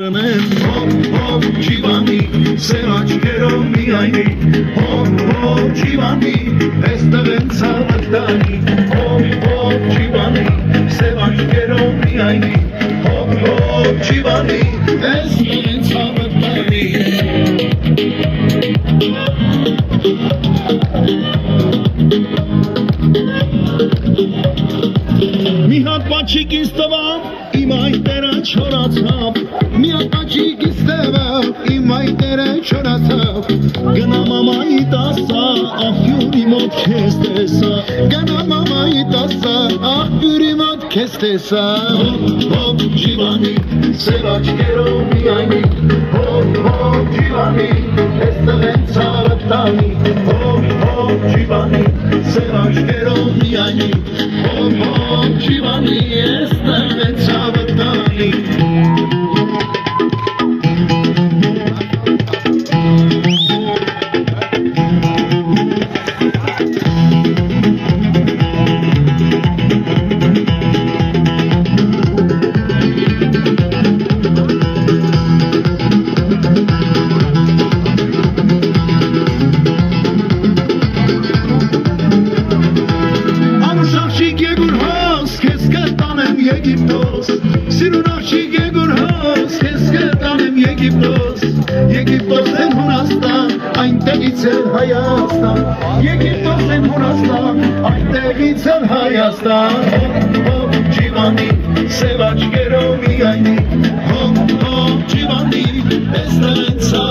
Հոմ ջիվանի, սև աչքերով միայնի, հոմ ջիվանի, այստեղ են ցավտանի, հոմ ջիվանի, սև աչքերով միայնի, հոմ ջիվանի, այստեղ են ցավտանի։ Մի հատ պաչիկ ինձ տվավ, իմ այտերը չորացավ, մի հատ պաչիկ ինձ տվավ, իմ այտերը չորացավ, գնա մամայի տասա, աղբյուրի մոտ քեզ տեսա, գնա մամայի տասա, աղբյուրի մոտ քեզ տեսա, հոմ ջիվանի, սև աչքերով միայնի, հոմ ջիվանի, այստեղ են ցավը տանի, հոմ ջիվանի, սև աչքերով միայնի, հոմ ջիվանի, այստեղ են ցավը տանի։ Եգիպտոս են Հունաստան, այնտեղից են Հայաստան, Եգիպտոս են Հունաստան, այնտեղից են Հայաստան, հոմ ջիվանի, սև աչքերով միայնի, հոմ ջիվանի, այստեղ են ցավը